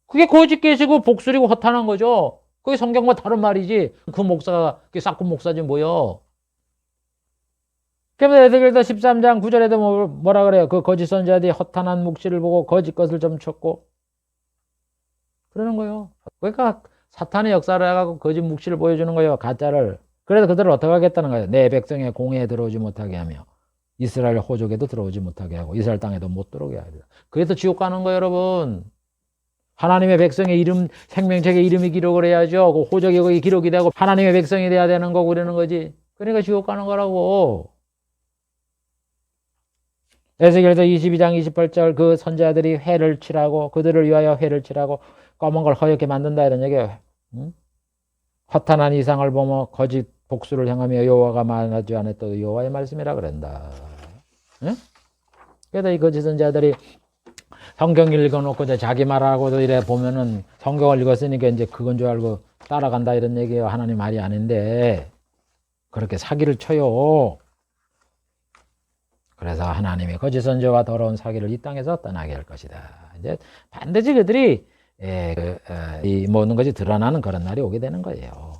그게 거짓 계시고 복술이고 허탄한 거죠. 그게 성경과 다른 말이지. 그 목사가 그게 싹군 목사지 뭐요. 그래서 에스겔서 13장 9절에도 뭐라 그래요. 그 거짓 선자들이 허탄한 묵시를 보고 거짓 것을 점쳤고 그러는 거예요. 그러니까 사탄의 역사를 해가지고 거짓 묵시를 보여주는 거예요. 가짜를. 그래서 그들을 어떻게 하겠다는 거예요. 내 백성의 공회에 들어오지 못하게 하며 이스라엘 호족에도 들어오지 못하게 하고 이스라엘 땅에도 못 들어오게 하리라. 그래서 지옥 가는 거예요, 여러분. 하나님의 백성의 이름, 생명책에 이름이 기록을 해야죠. 그 호적이 거기 기록이 되고 하나님의 백성이 돼야 되는 거고 그러는 거지. 그러니까 지옥 가는 거라고. 에스겔서 22장 28절 그 선자들이 회를 칠하고 그들을 위하여 회를 칠하고 검은 걸 허옇게 만든다 이런 얘기예요. 응? 허탄한 이상을 보며 거짓 복수를 향하며 여호와가 말하지 않았던 여호와의 말씀이라 그런다. 응? 그래서 이 거짓 선자들이 성경 읽어놓고 이제 자기 말하고도 이래 보면은 성경을 읽었으니까 이제 그건 줄 알고 따라간다 이런 얘기예요. 하나님 말이 아닌데 그렇게 사기를 쳐요. 그래서 하나님의 거짓 선지자와 더러운 사기를 이 땅에서 떠나게 할 것이다. 이제 반드시 그들이 이 모든 것이 드러나는 그런 날이 오게 되는 거예요.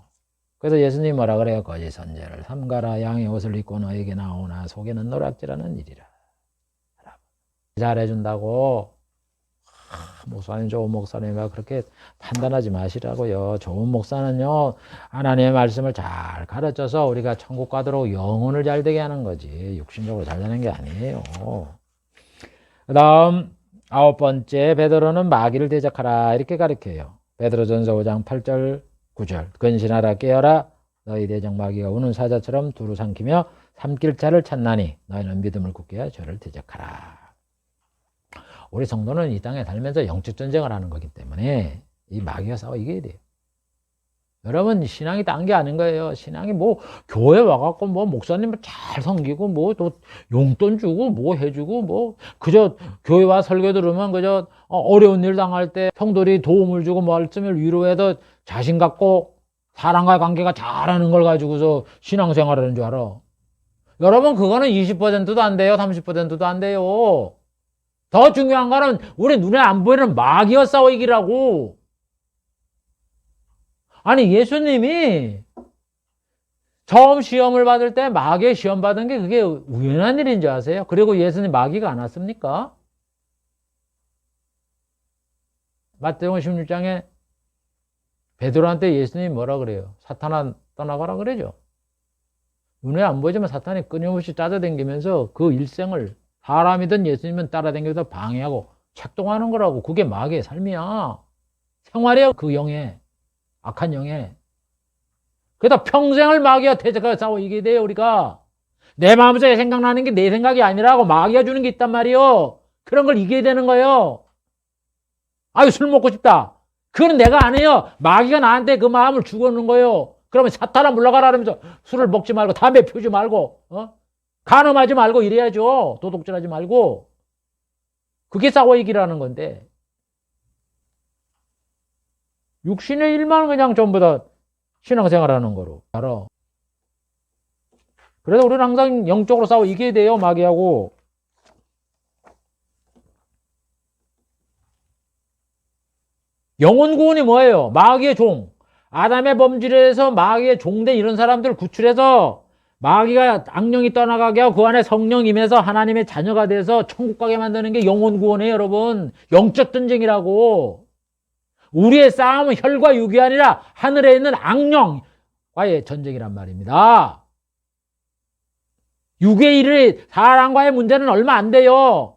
그래서 예수님이 뭐라 그래요? 거짓 선지자를 삼가라. 양의 옷을 입고 너에게 나오나 속에는 노략질하는 일이라. 잘해준다고 목사님, 좋은 목사님과 그렇게 판단하지 마시라고요. 좋은 목사는요, 하나님의 말씀을 잘 가르쳐서 우리가 천국 가도록 영혼을 잘 되게 하는 거지, 육신적으로 잘 되는 게 아니에요. 그 다음 9번째, 베드로는 마귀를 대적하라 이렇게 가르쳐요. 베드로전서 5장 8절 9절 근신하라 깨어라 너희 대적 마귀가 우는 사자처럼 두루 삼키며 삼킬 자를 찾나니 너희는 믿음을 굳게 하여 저를 대적하라. 우리 성도는 이 땅에 살면서 영적 전쟁을 하는 거기 때문에 이 마귀와 싸워 이겨야 돼요. 여러분, 신앙이 딴 게 아닌 거예요. 신앙이 뭐 교회 와갖고 뭐 목사님을 잘 섬기고 뭐 또 용돈 주고 뭐 해주고 뭐 그저 교회 와 설교 들으면 그저 어려운 일 당할 때 성도들이 도움을 주고 말씀을 위로해서 자신 갖고 사람과의 관계가 잘하는 걸 가지고서 신앙생활하는 줄 알아. 여러분, 그거는 20%도 안 돼요. 30%도 안 돼요. 더 중요한 거는 우리 눈에 안 보이는 마귀와 싸워 이기라고. 아니, 예수님이 처음 시험을 받을 때 마귀의 시험 받은 게 그게 우연한 일인 줄 아세요? 그리고 예수님 마귀가 안 왔습니까? 마태복음 16장에 베드로한테 예수님이 뭐라 그래요? 사탄아 떠나가라 그러죠. 눈에 안 보이지만 사탄이 끊임없이 따라다니면서 그 일생을 사람이든 예수님은 따라다니면서 방해하고 책동하는 거라고. 그게 마귀의 삶이야. 생활이에요. 그 영에, 악한 영에. 그래서 평생을 마귀와 대적하고 싸워 이기게 돼요. 우리가 내 마음속에 생각나는 게 내 생각이 아니라고 마귀가 주는 게 있단 말이에요. 그런 걸 이겨야 되는 거예요. 아유, 술 먹고 싶다. 그건 내가 안 해요. 마귀가 나한테 그 마음을 주고는 거예요. 그러면 사탄아 물러가라 하면서 술을 먹지 말고 담배 피우지 말고 간음하지 말고 이래야죠. 도둑질하지 말고. 그게 싸워 이기라는 건데 육신의 일만 그냥 전부 다 신앙생활하는 거로 알아. 그래서 우리는 항상 영적으로 싸워 이겨야 돼요. 마귀하고. 영혼 구원이 뭐예요? 마귀의 종. 아담의 범죄에서 마귀의 종된 이런 사람들을 구출해서 마귀가 악령이 떠나가게 하고 그 안에 성령 임해서 하나님의 자녀가 돼서 천국 가게 만드는 게 영혼 구원이에요. 여러분, 영적 전쟁이라고. 우리의 싸움은 혈과 육이 아니라 하늘에 있는 악령과의 전쟁이란 말입니다. 육의 일을 사람과의 문제는 얼마 안 돼요.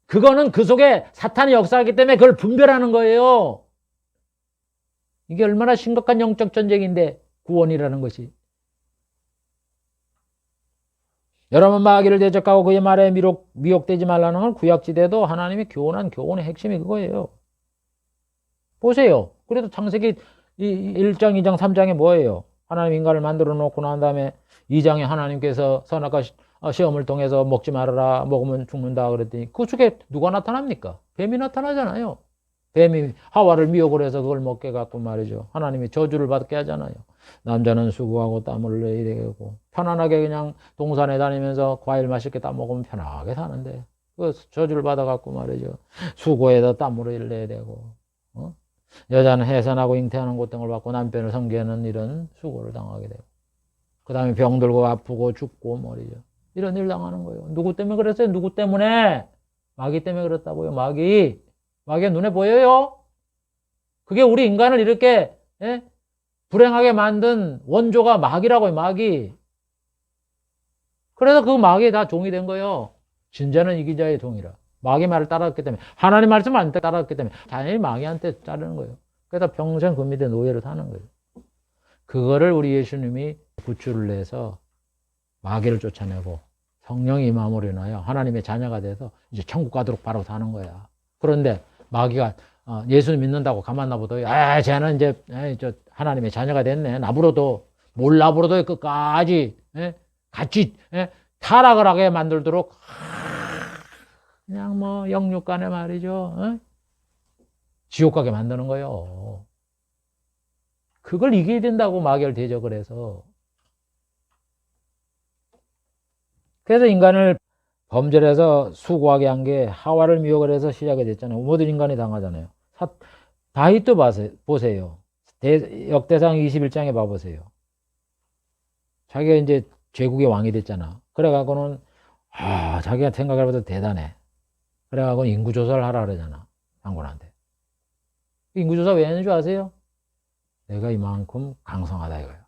그거는 그 속에 사탄이 역사하기 때문에 그걸 분별하는 거예요. 이게 얼마나 심각한 영적 전쟁인데, 구원이라는 것이. 여러분, 마귀를 대적하고 그의 말에 미혹되지 말라는 건 구약지대도 하나님이 교훈한 교훈의 핵심이 그거예요. 보세요. 그래도 창세기 1장, 2장, 3장에 뭐예요? 하나님 인간을 만들어 놓고 난 다음에 2장에 하나님께서 선악과 시험을 통해서 먹지 말아라, 먹으면 죽는다 그랬더니 그 중에 누가 나타납니까? 뱀이 나타나잖아요. 뱀이 하와를 미혹을 해서 그걸 먹게 갖고 말이죠. 하나님이 저주를 받게 하잖아요. 남자는 수고하고 땀을 내고 편안하게 그냥 동산에 다니면서 과일 맛있게 따먹으면 편하게 사는데 그 저주를 받아 갖고 말이죠. 수고해서 땀을 내야 되고 여자는 해산하고 잉태하는 고통을 받고 남편을 섬기는 이런 수고를 당하게 되고 그 다음에 병들고 아프고 죽고 말이죠. 이런 일 당하는 거예요. 누구 때문에 그랬어요? 누구 때문에? 마귀 때문에 그랬다고요. 마귀가 눈에 보여요? 그게 우리 인간을 이렇게 불행하게 만든 원조가 마귀라고요. 마귀. 그래서 그 마귀에 다 종이 된 거예요. 진짜는 이긴 자의 종이라. 마귀 말을 따랐기 때문에, 하나님 말씀을 안 따랐기 때문에 당연히 마귀한테 따르는 거예요. 그래서 평생 그 밑에 노예를 사는 거예요. 그거를 우리 예수님이 구출을 해서 마귀를 쫓아내고 성령이 임함으로 인하여 하나님의 자녀가 돼서 이제 천국 가도록 바로 사는 거야. 그런데 마귀가 예수님 믿는다고 가만 놔둬도 쟤는 이제 저 하나님의 자녀가 됐네. 나부러도 끝까지 같이 타락을 하게 만들도록 그냥 뭐 영육간에 말이죠. 지옥 가게 만드는 거예요. 그걸 이겨야 된다고 마귀를 대적을 해서. 그래서 인간을 범죄에서 수고하게 한 게 하와를 미혹을 해서 시작이 됐잖아요. 모든 인간이 당하잖아요. 다윗도 보세요. 역대상 21장에 봐보세요. 자기가 이제 제국의 왕이 됐잖아. 그래가고는 자기가 생각해봐도 대단해. 그래가고 인구조사를 하라 그러잖아. 장군한테. 인구조사 왜 하는 줄 아세요? 내가 이만큼 강성하다 이거예요.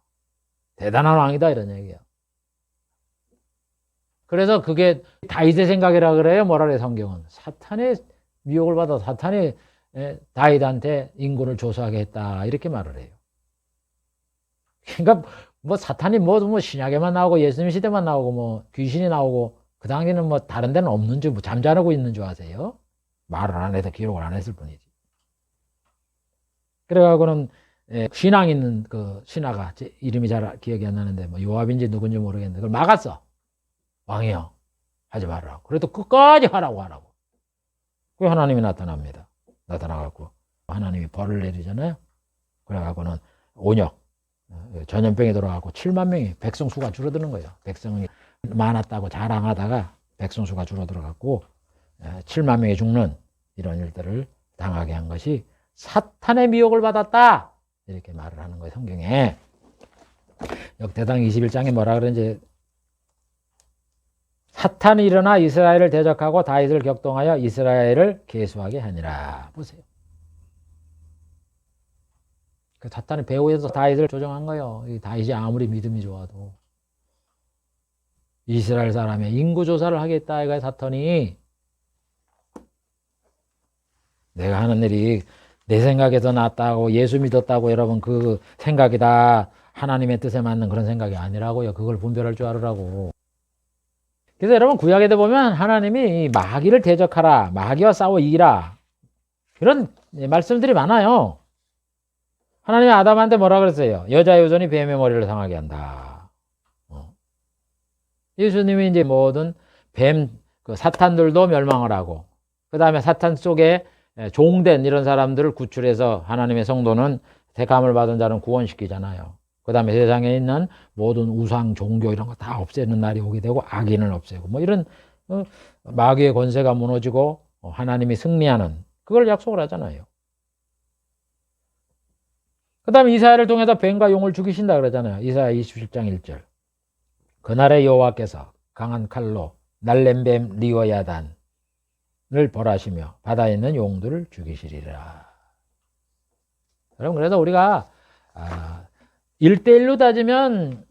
대단한 왕이다 이런 얘기야. 그래서 그게 다윗의 생각이라 그래요. 뭐라 그래 성경은. 사탄의 미혹을 받아 사탄이 다윗한테 인구를 조사하게 했다 이렇게 말을 해요. 그러니까 뭐 사탄이 뭐 신약에만 나오고 예수님 시대만 나오고 뭐 귀신이 나오고 그 당시에는 뭐 다른 데는 없는 줄 잠자고 있는 줄 아세요? 말을 안 해서 기록을 안 했을 뿐이지. 그래가고는 신앙 있는 그 신하가 제 이름이 잘 기억이 안 나는데 뭐 요압인지 누군지 모르겠는데 그걸 막았어. 왕이요. 하지 말라고. 그래도 끝까지 하라고. 그 하나님이 나타납니다. 나타나갖고 하나님이 벌을 내리잖아요. 그래갖고는 온역 전염병이 들어가고 7만 명이 백성 수가 줄어드는 거예요. 백성이 많았다고 자랑하다가 백성 수가 줄어들어갖고 7만 명이 죽는 이런 일들을 당하게 한 것이 사탄의 미혹을 받았다 이렇게 말을 하는 거예요. 성경에. 역대상 21장에 뭐라 그러는지 사탄이 일어나 이스라엘을 대적하고 다윗을 격동하여 이스라엘을 계수하게 하니라. 보세요. 그 사탄이 배후에서 다윗을 조정한 거예요. 다윗이 아무리 믿음이 좋아도. 이스라엘 사람의 인구조사를 하겠다 이거야 사탄이. 내가 하는 일이 내 생각에서 낫다고 예수 믿었다고 여러분 그 생각이 다 하나님의 뜻에 맞는 그런 생각이 아니라고요. 그걸 분별할 줄 알으라고. 그래서 여러분 구약에도 보면 하나님이 마귀를 대적하라. 마귀와 싸워 이기라. 이런 말씀들이 많아요. 하나님이 아담한테 뭐라 그랬어요? 여자의 후손이 뱀의 머리를 상하게 한다. 예수님이 이제 모든 그 사탄들도 멸망을 하고 그 다음에 사탄 속에 종된 이런 사람들을 구출해서 하나님의 성도는 택함을 받은 자는 구원시키잖아요. 그 다음에 세상에 있는 모든 우상, 종교 이런 거 다 없애는 날이 오게 되고 악인을 없애고 뭐 이런 마귀의 권세가 무너지고 하나님이 승리하는 그걸 약속을 하잖아요. 그 다음에 이사야를 통해서 뱀과 용을 죽이신다 그러잖아요. 이사야 27장 1절. 그날에 여호와께서 강한 칼로 날랜 뱀 리워야단을 벌하시며 바다에 있는 용들을 죽이시리라. 여러분 그래서 우리가 1대1로 따지면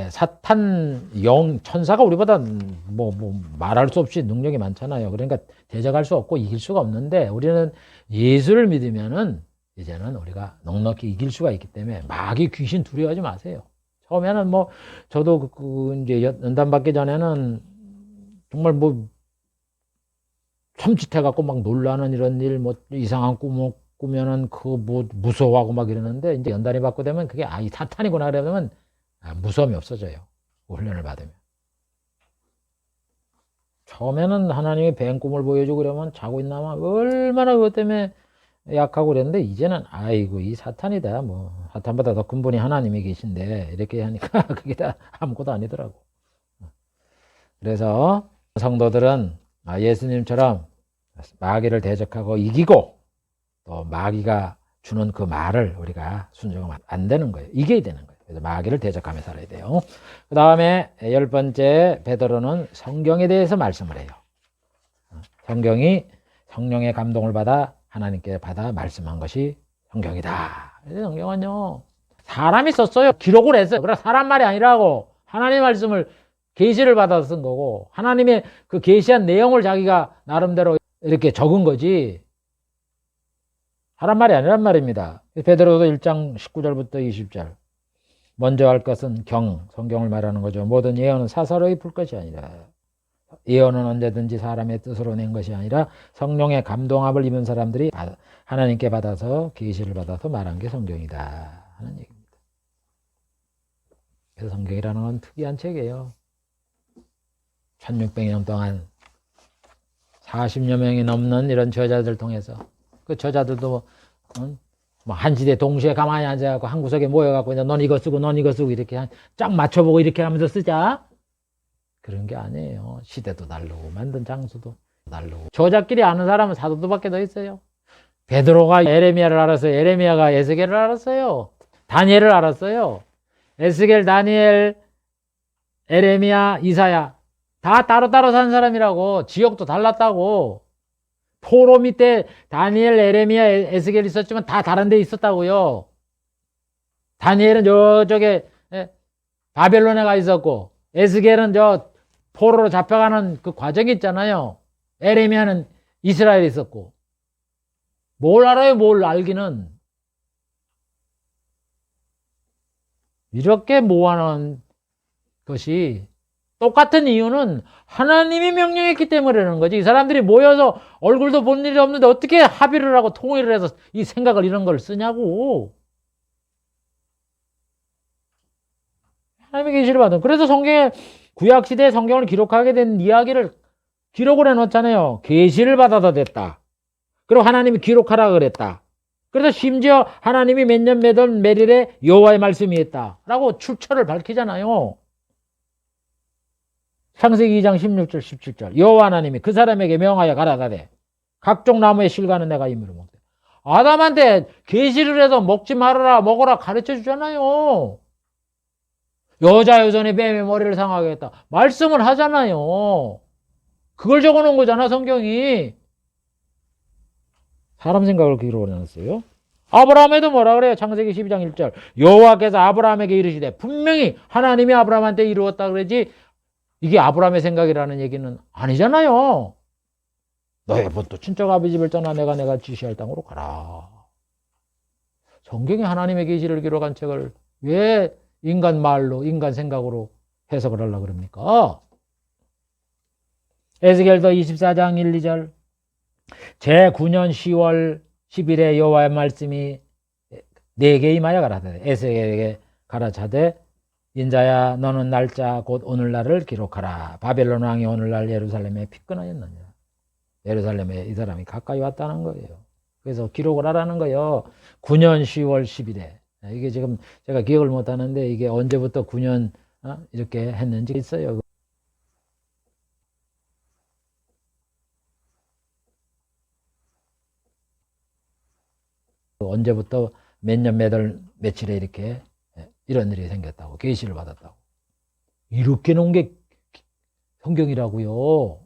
사탄 영 천사가 우리보다 뭐 말할 수 없이 능력이 많잖아요. 그러니까 대적할 수 없고 이길 수가 없는데 우리는 예수를 믿으면은 이제는 우리가 넉넉히 이길 수가 있기 때문에 마귀 귀신 두려워하지 마세요. 처음에는 뭐 저도 이제 연단 받기 전에는 정말 뭐 섬찟해갖고 막 놀라는 이런 일 뭐 이상한 꿈을 꾸면은 그 뭐 무서워하고 막 이러는데 이제 연단이 받고 되면 그게 이 사탄이구나 그러면 무서움이 없어져요. 훈련을 받으면. 처음에는 하나님이 뱀 꿈을 보여주고 그러면 자고 있나만 얼마나 그것 때문에 약하고 그랬는데 이제는 아이고 이 사탄이다 뭐 사탄보다 더 큰 분이 하나님이 계신데 이렇게 하니까 그게 다 아무것도 아니더라고. 그래서 성도들은 예수님처럼 마귀를 대적하고 이기고 또 마귀가 주는 그 말을 우리가 순종하면 안 되는 거예요. 이겨야 되는 거예요. 그래서 마귀를 대적하며 살아야 돼요. 그 다음에 10번째 베드로는 성경에 대해서 말씀을 해요. 성경이 성령의 감동을 받아 하나님께 받아 말씀한 것이 성경이다. 성경은요 사람이 썼어요. 기록을 했어요. 그러나 사람 말이 아니라고 하나님의 말씀을 계시를 받아서 쓴 거고 하나님의 그 계시한 내용을 자기가 나름대로 이렇게 적은 거지 사람 말이 아니란 말입니다. 베드로도 1장 19절부터 20절 먼저 할 것은 성경을 말하는 거죠. 모든 예언은 사사로이 풀 것이 아니라 예언은 언제든지 사람의 뜻으로 낸 것이 아니라 성령의 감동함을 입은 사람들이 하나님께 받아서 계시를 받아서 말한 게 성경이다 하는 얘기입니다. 그래서 성경이라는 건 특이한 책이에요. 1600년 동안 40여 명이 넘는 이런 저자들 통해서 그 저자들도 뭐 한 시대 동시에 가만히 앉아갖고 한 구석에 모여갖고 넌 이거 쓰고 넌 이거 쓰고 이렇게 쫙 맞춰보고 이렇게 하면서 쓰자 그런 게 아니에요. 시대도 다르고 만든 장소도 다르고 저자끼리 아는 사람은 사도들밖에 더 있어요. 베드로가 에레미야를 알았어요. 에레미야가 에스겔을 알았어요. 다니엘을 알았어요. 에스겔, 다니엘, 에레미야, 이사야 다 따로따로 산 사람이라고. 지역도 달랐다고. 포로 밑에 다니엘, 에레미야, 에스겔 있었지만 다 다른 데 있었다고요. 다니엘은 저쪽에 바벨론에 가 있었고 에스겔은 저 포로로 잡혀가는 그 과정이 있잖아요. 에레미야는 이스라엘에 있었고. 뭘 알아요? 뭘 알기는. 이렇게 모아놓은 것이 똑같은 이유는 하나님이 명령했기 때문이라는 거지. 이 사람들이 모여서 얼굴도 본 일이 없는데 어떻게 합의를 하고 통일을 해서 이 생각을 이런 걸 쓰냐고. 하나님의 계시를 받은. 그래서 성경에 구약시대에 성경을 기록하게 된 이야기를 기록을 해놓잖아요. 계시를 받아서 됐다. 그리고 하나님이 기록하라 그랬다. 그래서 심지어 하나님이 몇 년 몇 월 몇일에 여호와의 말씀이 있다 라고 출처를 밝히잖아요. 창세기 2장 16절 17절 여호와 하나님이 그 사람에게 명하여 가라사대 각종 나무의 실과는 내가 임의로 먹되. 아담한테 계시를 해서 먹지 말아라 먹어라 가르쳐 주잖아요. 여자 손에 뱀의 머리를 상하게 했다. 말씀을 하잖아요. 그걸 적어놓은 거잖아 성경이. 사람 생각을 기록을 해놨어요. 아브라함에도 뭐라 그래요? 창세기 12장 1절 여호와께서 아브라함에게 이르시되. 분명히 하나님이 아브라함한테 이루었다 그러지 이게 아브라함의 생각이라는 얘기는 아니잖아요. 너의 본토 친척 아비 집을 떠나 내가 지시할 땅으로 가라. 성경이 하나님의 계시를 기록한 책을 왜 인간 말로 인간 생각으로 해석을 하려고 그럽니까? 에스겔도 24장 1, 2절 제9년 10월 10일에 여호와의 말씀이 내게 임하여 가라사대. 에스겔에게 가라사대 인자야 너는 날짜 곧 오늘날을 기록하라. 바벨론 왕이 오늘날 예루살렘에 피끈하였느니라. 예루살렘에 이 사람이 가까이 왔다는 거예요. 그래서 기록을 하라는 거예요. 9년 10월 10일에. 이게 지금 제가 기억을 못하는데 이게 언제부터 9년 이렇게 했는지 있어요. 언제부터 몇 년 몇 월 며칠에 이렇게 이런 일이 생겼다고 계시를 받았다고 이렇게 놓은 게 성경이라고요.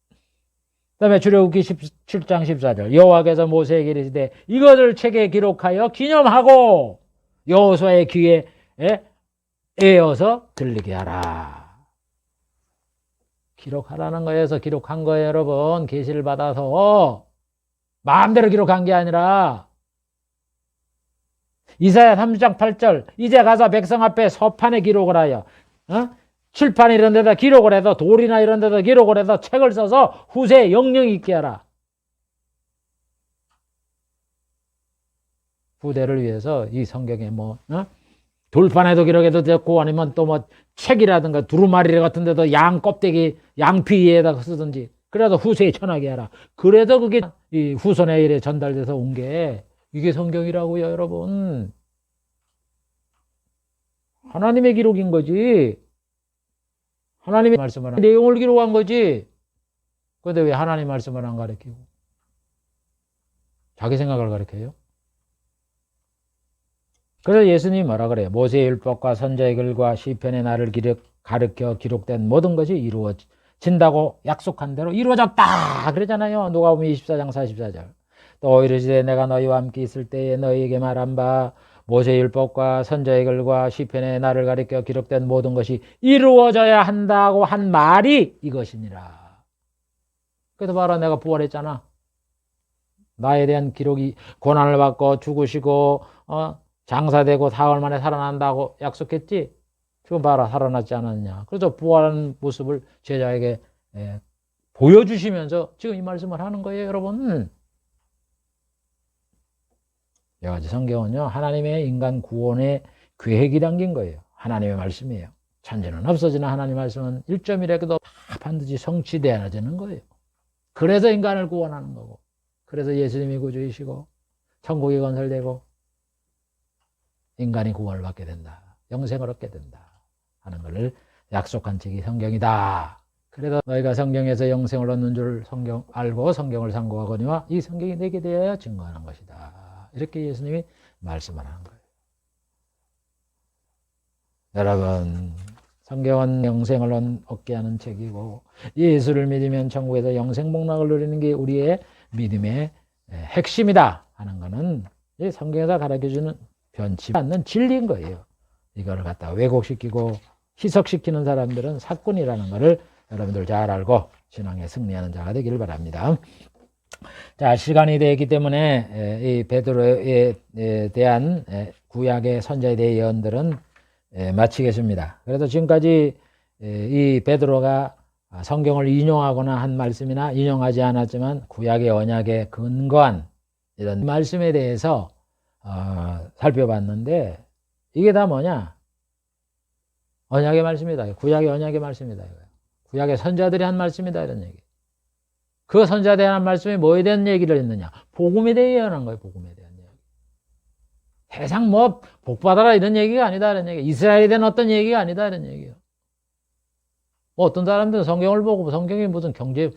그 다음에 출애굽기 17장 14절 여호와께서 모세에게 이르시되 이것을 책에 기록하여 기념하고 여호수아의 귀에 에어서 들리게 하라. 기록하라는 거에서 기록한 거예요. 여러분 계시를 받아서 마음대로 기록한 게 아니라 이사야 30장 8절 이제 가서 백성 앞에 서판에 기록을 하여 칠판 이런 데다 기록을 해서 돌이나 이런 데다 기록을 해서 책을 써서 후세에 영영이 있게 하라. 후대를 위해서 이 성경에 돌판에도 기록해도 됐고 아니면 또 뭐 책이라든가 두루마리 같은 데도 양 껍데기 양피에다가 쓰든지 그래도 후세에 전하게 하라. 그래도 그게 이 후손의 일에 전달돼서 온 게 이게 성경이라고요, 여러분. 하나님의 기록인 거지. 하나님의 말씀을 내용을 기록한 거지. 그런데 왜 하나님 말씀을 안 가르치고 자기 생각을 가르쳐요? 그래서 예수님이 뭐라 그래요? 모세의 율법과 선지자의 글과 시편의 나를 가르쳐 기록된 모든 것이 이루어진다고 약속한 대로 이루어졌다 그러잖아요. 누가복음 24장 44절 또 이르시되 내가 너희와 함께 있을 때에 너희에게 말한 바 모세의 율법과 선지자의 글과 시편의 나를 가리켜 기록된 모든 것이 이루어져야 한다고 한 말이 이것이니라. 그래서 봐라 내가 부활했잖아. 나에 대한 기록이 고난을 받고 죽으시고 장사되고 사흘 만에 살아난다고 약속했지. 지금 봐라 살아나지 않았냐. 그래서 부활한 모습을 제자에게 보여주시면서 지금 이 말씀을 하는 거예요, 여러분. 여러 가지 성경은요 하나님의 인간 구원의 계획이 담긴 거예요. 하나님의 말씀이에요. 천지는 없어지나 하나님 말씀은 1.1에도 반드시 성취되어지는 거예요. 그래서 인간을 구원하는 거고, 그래서 예수님이 구주이시고 천국이 건설되고 인간이 구원을 받게 된다, 영생을 얻게 된다 하는 것을 약속한 책이 성경이다. 그래서 너희가 성경에서 영생을 얻는 줄 성경 알고 성경을 상고하거니와 이 성경이 내게 대하여 증거하는 것이다. 이렇게 예수님이 말씀을 하는 거예요. 여러분, 성경은 영생을 얻게 하는 책이고 예수를 믿으면 천국에서 영생 복락을 누리는 게 우리의 믿음의 핵심이다 하는 것은 성경에서 가르쳐주는 변치 않는 진리인 거예요. 이거를 갖다 왜곡시키고 희석시키는 사람들은 사꾼이라는 것을 여러분들 잘 알고 신앙에 승리하는 자가 되기를 바랍니다. 자, 시간이 되기 때문에 이 베드로에 대한 구약의 선자에 대한 예언들은 마치겠습니다. 그래서 지금까지 이 베드로가 성경을 인용하거나 한 말씀이나 인용하지 않았지만 구약의 언약에 근거한 이런 말씀에 대해서 살펴봤는데 이게 다 뭐냐? 언약의 말씀이다. 구약의 언약의 말씀이다. 구약의 선자들이 한 말씀이다. 이런 얘기. 그 선자들이 한 말씀이 뭐에 대한 얘기를 했느냐? 복음에 대해 예언한 거예요. 복음에 대한 얘기. 세상 뭐 복받아라 이런 얘기가 아니다. 이런 얘기. 이스라엘에 대한 어떤 얘기가 아니다. 이런 얘기예요. 뭐 어떤 사람들은 성경을 보고 성경이 무슨 경제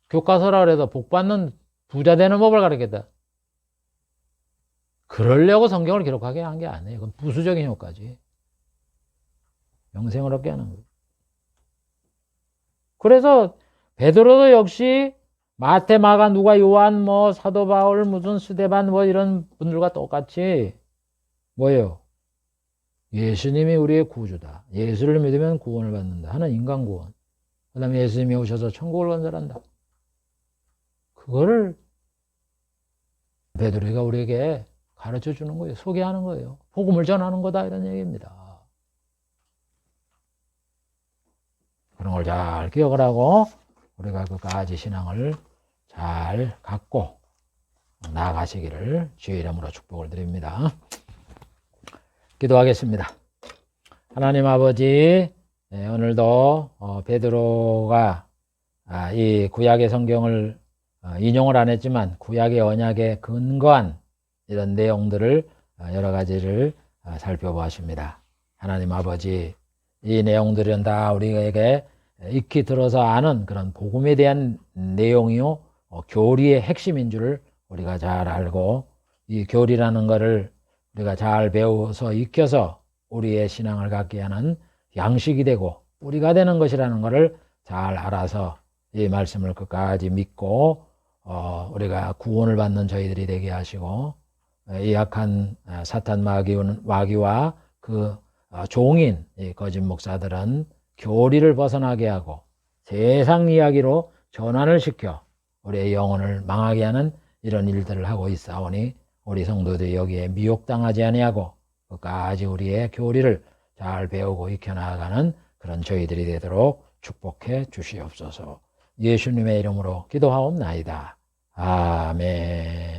교과서라 그래서 복받는 부자 되는 법을 가르쳤다. 그러려고 성경을 기록하게 한 게 아니에요. 그건 부수적인 효과지. 영생을 얻게 하는 거예요. 그래서 베드로도 역시 마태, 마가, 누가, 요한, 뭐 사도 바울, 무슨 스데반 뭐 이런 분들과 똑같이 뭐예요? 예수님이 우리의 구주다. 예수를 믿으면 구원을 받는다 하는 인간 구원. 그 다음에 예수님이 오셔서 천국을 건설한다. 그거를 베드로가 우리에게 가르쳐 주는 거예요. 소개하는 거예요. 복음을 전하는 거다 이런 얘기입니다. 그런 걸 잘 기억을 하고 우리가 그까지 신앙을 잘 갖고 나아가시기를 주의 이름으로 축복을 드립니다. 기도하겠습니다. 하나님 아버지, 오늘도 베드로가 이 구약의 성경을 인용을 안 했지만 구약의 언약에 근거한 이런 내용들을 여러 가지를 살펴보았습니다. 하나님 아버지, 이 내용들은 다 우리에게 익히 들어서 아는 그런 복음에 대한 내용이요, 교리의 핵심인 줄을 우리가 잘 알고 이 교리라는 것을 우리가 잘 배워서 익혀서 우리의 신앙을 갖게 하는 양식이 되고 뿌리가 되는 것이라는 것을 잘 알아서 이 말씀을 끝까지 믿고 우리가 구원을 받는 저희들이 되게 하시고 이 약한 사탄 마귀와 그 종인 이 거짓 목사들은 교리를 벗어나게 하고 세상 이야기로 전환을 시켜 우리의 영혼을 망하게 하는 이런 일들을 하고 있사오니 우리 성도들이 여기에 미혹당하지 아니하고 끝까지 우리의 교리를 잘 배우고 익혀나가는 그런 저희들이 되도록 축복해 주시옵소서. 예수님의 이름으로 기도하옵나이다. 아멘.